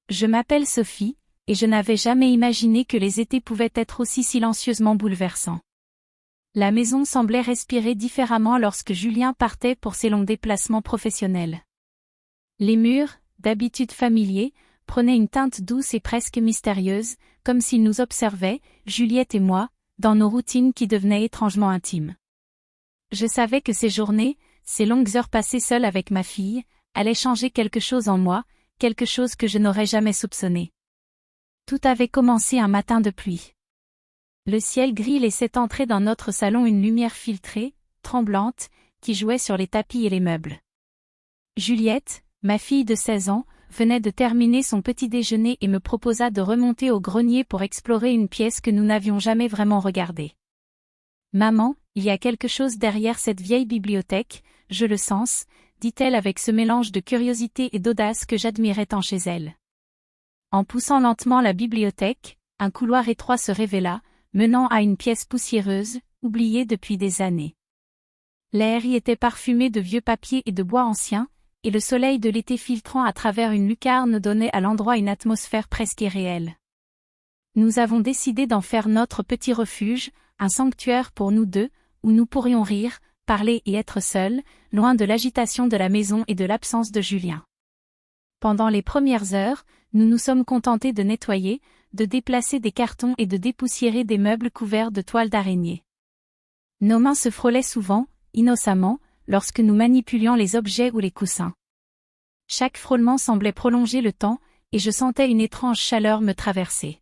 Je m'appelle Sophie, et je n'avais jamais imaginé que les étés pouvaient être aussi silencieusement bouleversants. La maison semblait respirer différemment lorsque Julien partait pour ses longs déplacements professionnels. Les murs, d'habitude familiers, prenaient une teinte douce et presque mystérieuse, comme s'ils nous observaient, Juliette et moi, dans nos routines qui devenaient étrangement intimes. Je savais que ces journées, ces longues heures passées seule avec ma fille, allaient changer quelque chose en moi, quelque chose que je n'aurais jamais soupçonné. Tout avait commencé un matin de pluie. Le ciel gris laissait entrer dans notre salon une lumière filtrée, tremblante, qui jouait sur les tapis et les meubles. Juliette, ma fille de 16 ans, venait de terminer son petit déjeuner et me proposa de remonter au grenier pour explorer une pièce que nous n'avions jamais vraiment regardée. « Maman, il y a quelque chose derrière cette vieille bibliothèque, je le sens », dit-elle avec ce mélange de curiosité et d'audace que j'admirais tant chez elle. En poussant lentement la bibliothèque, un couloir étroit se révéla, menant à une pièce poussiéreuse, oubliée depuis des années. L'air y était parfumé de vieux papiers et de bois anciens, et le soleil de l'été filtrant à travers une lucarne donnait à l'endroit une atmosphère presque irréelle. Nous avons décidé d'en faire notre petit refuge, un sanctuaire pour nous deux, où nous pourrions rire, parler et être seuls, loin de l'agitation de la maison et de l'absence de Julien. Pendant les premières heures, nous nous sommes contentés de nettoyer, de déplacer des cartons et de dépoussiérer des meubles couverts de toiles d'araignée. Nos mains se frôlaient souvent, innocemment, lorsque nous manipulions les objets ou les coussins. Chaque frôlement semblait prolonger le temps, et je sentais une étrange chaleur me traverser.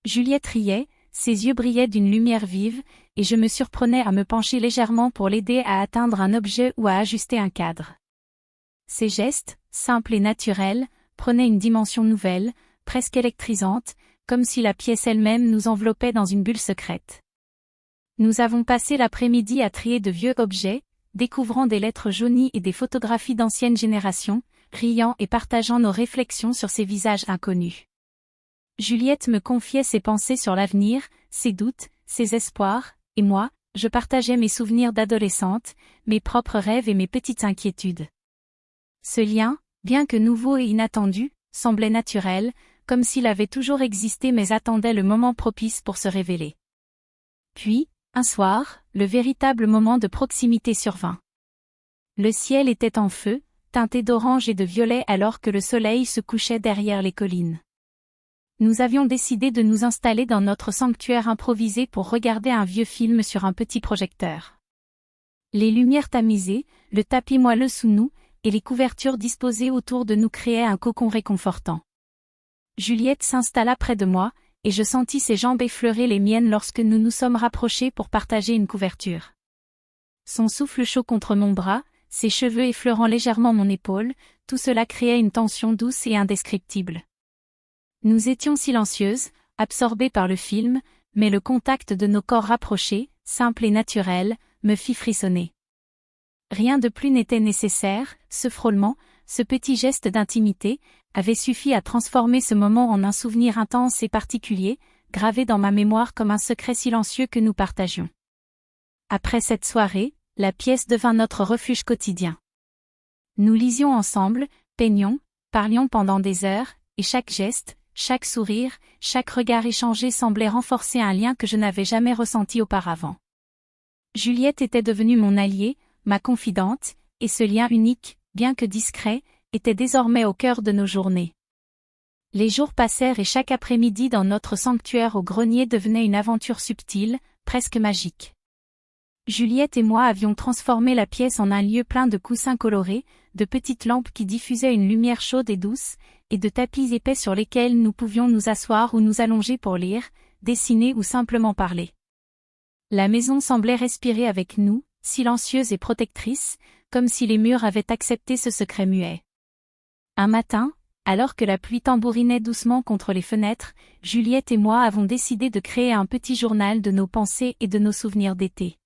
Juliette riait, ses yeux brillaient d'une lumière vive, et je me surprenais à me pencher légèrement pour l'aider à atteindre un objet ou à ajuster un cadre. Ses gestes, simples et naturels, prenaient une dimension nouvelle, presque électrisante, comme si la pièce elle-même nous enveloppait dans une bulle secrète. Nous avons passé l'après-midi à trier de vieux objets, découvrant des lettres jaunies et des photographies d'anciennes générations, riant et partageant nos réflexions sur ces visages inconnus. Juliette me confiait ses pensées sur l'avenir, ses doutes, ses espoirs, et moi, je partageais mes souvenirs d'adolescente, mes propres rêves et mes petites inquiétudes. Ce lien, bien que nouveau et inattendu, semblait naturel, comme s'il avait toujours existé mais attendait le moment propice pour se révéler. Puis, un soir, le véritable moment de proximité survint. Le ciel était en feu, teinté d'orange et de violet alors que le soleil se couchait derrière les collines. Nous avions décidé de nous installer dans notre sanctuaire improvisé pour regarder un vieux film sur un petit projecteur. Les lumières tamisées, le tapis moelleux sous nous, et les couvertures disposées autour de nous créaient un cocon réconfortant. Juliette s'installa près de moi, et je sentis ses jambes effleurer les miennes lorsque nous nous sommes rapprochés pour partager une couverture. Son souffle chaud contre mon bras, ses cheveux effleurant légèrement mon épaule, tout cela créait une tension douce et indescriptible. Nous étions silencieuses, absorbées par le film, mais le contact de nos corps rapprochés, simple et naturel, me fit frissonner. Rien de plus n'était nécessaire, ce frôlement, ce petit geste d'intimité, avait suffi à transformer ce moment en un souvenir intense et particulier, gravé dans ma mémoire comme un secret silencieux que nous partagions. Après cette soirée, la pièce devint notre refuge quotidien. Nous lisions ensemble, peignions, parlions pendant des heures, et chaque geste, chaque sourire, chaque regard échangé semblait renforcer un lien que je n'avais jamais ressenti auparavant. Juliette était devenue mon alliée, ma confidente, et ce lien unique, bien que discret, était désormais au cœur de nos journées. Les jours passèrent et chaque après-midi dans notre sanctuaire au grenier devenait une aventure subtile, presque magique. Juliette et moi avions transformé la pièce en un lieu plein de coussins colorés, de petites lampes qui diffusaient une lumière chaude et douce, et de tapis épais sur lesquels nous pouvions nous asseoir ou nous allonger pour lire, dessiner ou simplement parler. La maison semblait respirer avec nous, silencieuse et protectrice, comme si les murs avaient accepté ce secret muet. Un matin, alors que la pluie tambourinait doucement contre les fenêtres, Juliette et moi avons décidé de créer un petit journal de nos pensées et de nos souvenirs d'été.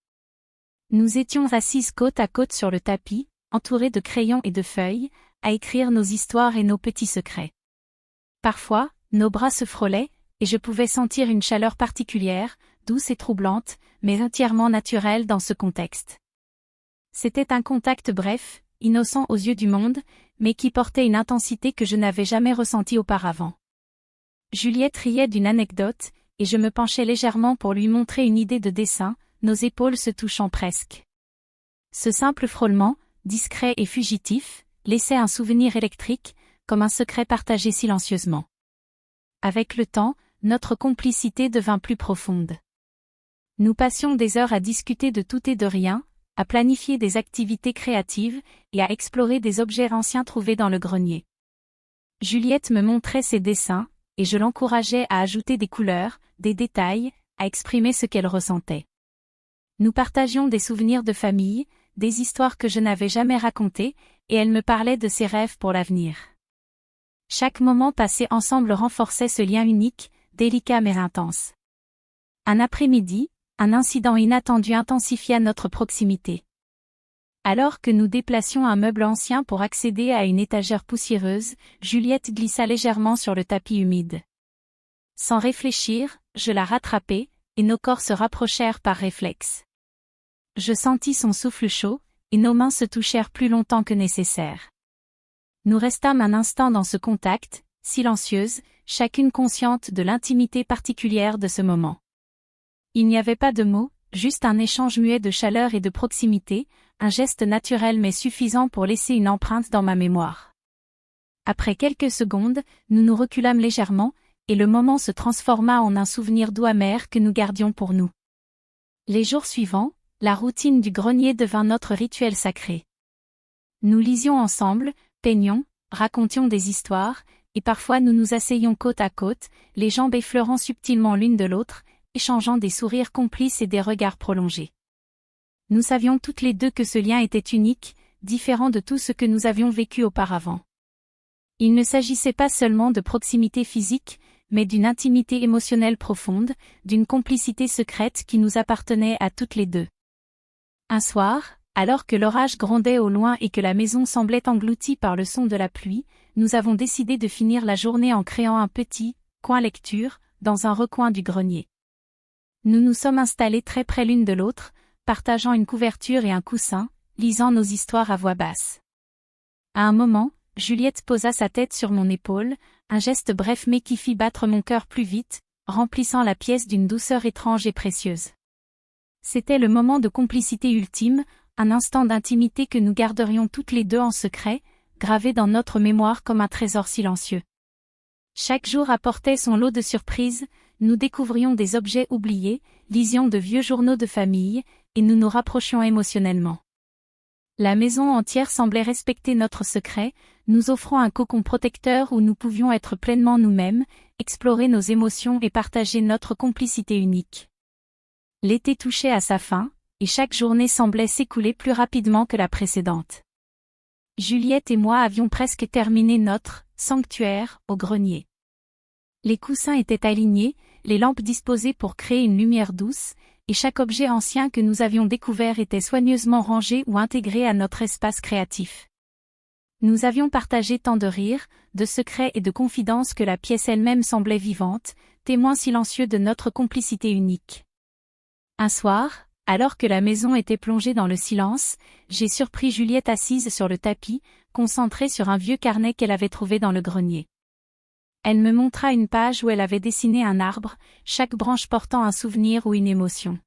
Nous étions assises côte à côte sur le tapis, entourées de crayons et de feuilles, à écrire nos histoires et nos petits secrets. Parfois, nos bras se frôlaient, et je pouvais sentir une chaleur particulière, douce et troublante, mais entièrement naturelle dans ce contexte. C'était un contact bref, innocent aux yeux du monde, mais qui portait une intensité que je n'avais jamais ressentie auparavant. Juliette riait d'une anecdote, et je me penchais légèrement pour lui montrer une idée de dessin, nos épaules se touchant presque. Ce simple frôlement, discret et fugitif, laissait un souvenir électrique, comme un secret partagé silencieusement. Avec le temps, notre complicité devint plus profonde. Nous passions des heures à discuter de tout et de rien, à planifier des activités créatives, et à explorer des objets anciens trouvés dans le grenier. Juliette me montrait ses dessins, et je l'encourageais à ajouter des couleurs, des détails, à exprimer ce qu'elle ressentait. Nous partagions des souvenirs de famille, des histoires que je n'avais jamais racontées, et elle me parlait de ses rêves pour l'avenir. Chaque moment passé ensemble renforçait ce lien unique, délicat mais intense. Un après-midi, un incident inattendu intensifia notre proximité. Alors que nous déplacions un meuble ancien pour accéder à une étagère poussiéreuse, Juliette glissa légèrement sur le tapis humide. Sans réfléchir, je la rattrapai, et nos corps se rapprochèrent par réflexe. Je sentis son souffle chaud, et nos mains se touchèrent plus longtemps que nécessaire. Nous restâmes un instant dans ce contact, silencieuses, chacune consciente de l'intimité particulière de ce moment. Il n'y avait pas de mots, juste un échange muet de chaleur et de proximité, un geste naturel mais suffisant pour laisser une empreinte dans ma mémoire. Après quelques secondes, nous nous reculâmes légèrement, et le moment se transforma en un souvenir doux amer que nous gardions pour nous. Les jours suivants, la routine du grenier devint notre rituel sacré. Nous lisions ensemble, peignions, racontions des histoires, et parfois nous nous asseyions côte à côte, les jambes effleurant subtilement l'une de l'autre, échangeant des sourires complices et des regards prolongés. Nous savions toutes les deux que ce lien était unique, différent de tout ce que nous avions vécu auparavant. Il ne s'agissait pas seulement de proximité physique, mais d'une intimité émotionnelle profonde, d'une complicité secrète qui nous appartenait à toutes les deux. Un soir, alors que l'orage grondait au loin et que la maison semblait engloutie par le son de la pluie, nous avons décidé de finir la journée en créant un petit coin lecture, dans un recoin du grenier. Nous nous sommes installés très près l'une de l'autre, partageant une couverture et un coussin, lisant nos histoires à voix basse. À un moment, Juliette posa sa tête sur mon épaule, un geste bref mais qui fit battre mon cœur plus vite, remplissant la pièce d'une douceur étrange et précieuse. C'était le moment de complicité ultime, un instant d'intimité que nous garderions toutes les deux en secret, gravé dans notre mémoire comme un trésor silencieux. Chaque jour apportait son lot de surprises, nous découvrions des objets oubliés, lisions de vieux journaux de famille, et nous nous rapprochions émotionnellement. La maison entière semblait respecter notre secret, nous offrant un cocon protecteur où nous pouvions être pleinement nous-mêmes, explorer nos émotions et partager notre complicité unique. L'été touchait à sa fin, et chaque journée semblait s'écouler plus rapidement que la précédente. Juliette et moi avions presque terminé notre sanctuaire au grenier. Les coussins étaient alignés, les lampes disposées pour créer une lumière douce, et chaque objet ancien que nous avions découvert était soigneusement rangé ou intégré à notre espace créatif. Nous avions partagé tant de rires, de secrets et de confidences que la pièce elle-même semblait vivante, témoin silencieux de notre complicité unique. Un soir, alors que la maison était plongée dans le silence, j'ai surpris Juliette assise sur le tapis, concentrée sur un vieux carnet qu'elle avait trouvé dans le grenier. Elle me montra une page où elle avait dessiné un arbre, chaque branche portant un souvenir ou une émotion.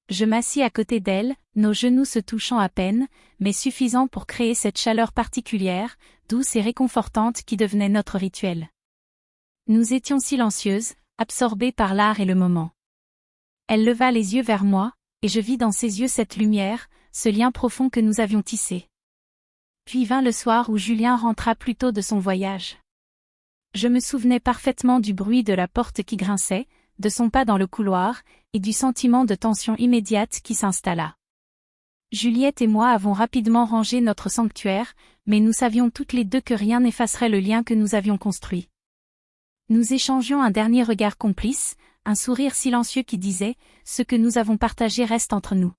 Je m'assis à côté d'elle, nos genoux se touchant à peine, mais suffisant pour créer cette chaleur particulière, douce et réconfortante qui devenait notre rituel. Nous étions silencieuses, absorbées par l'art et le moment. Elle leva les yeux vers moi, et je vis dans ses yeux cette lumière, ce lien profond que nous avions tissé. Puis vint le soir où Julien rentra plus tôt de son voyage. Je me souvenais parfaitement du bruit de la porte qui grinçait, de son pas dans le couloir, et du sentiment de tension immédiate qui s'installa. Juliette et moi avons rapidement rangé notre sanctuaire, mais nous savions toutes les deux que rien n'effacerait le lien que nous avions construit. Nous échangions un dernier regard complice, un sourire silencieux qui disait « Ce que nous avons partagé reste entre nous ».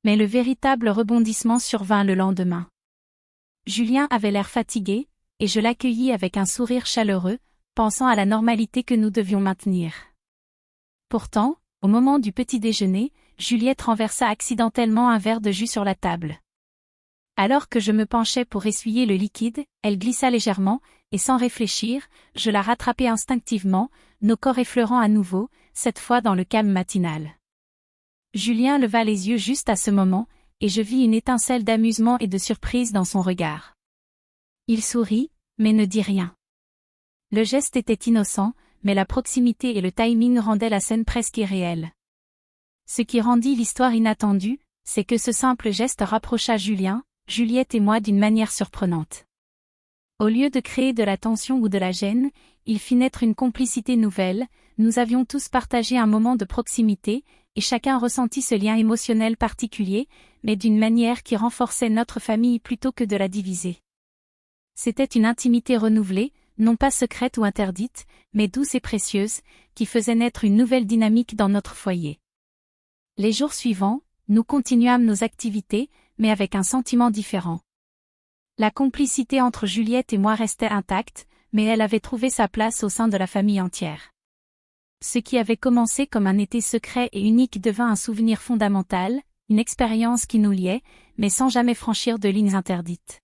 Mais le véritable rebondissement survint le lendemain. Julien avait l'air fatigué, et je l'accueillis avec un sourire chaleureux, pensant à la normalité que nous devions maintenir. Pourtant, au moment du petit déjeuner, Juliette renversa accidentellement un verre de jus sur la table. Alors que je me penchais pour essuyer le liquide, elle glissa légèrement, et sans réfléchir, je la rattrapai instinctivement, nos corps effleurant à nouveau, cette fois dans le calme matinal. Julien leva les yeux juste à ce moment, et je vis une étincelle d'amusement et de surprise dans son regard. Il sourit, mais ne dit rien. Le geste était innocent, mais la proximité et le timing rendaient la scène presque irréelle. Ce qui rendit l'histoire inattendue, c'est que ce simple geste rapprocha Julien, Juliette et moi d'une manière surprenante. Au lieu de créer de la tension ou de la gêne, il fit naître une complicité nouvelle, nous avions tous partagé un moment de proximité, et chacun ressentit ce lien émotionnel particulier, mais d'une manière qui renforçait notre famille plutôt que de la diviser. C'était une intimité renouvelée, non pas secrète ou interdite, mais douce et précieuse, qui faisait naître une nouvelle dynamique dans notre foyer. Les jours suivants, nous continuâmes nos activités, mais avec un sentiment différent. La complicité entre Juliette et moi restait intacte, mais elle avait trouvé sa place au sein de la famille entière. Ce qui avait commencé comme un été secret et unique devint un souvenir fondamental, une expérience qui nous liait, mais sans jamais franchir de lignes interdites.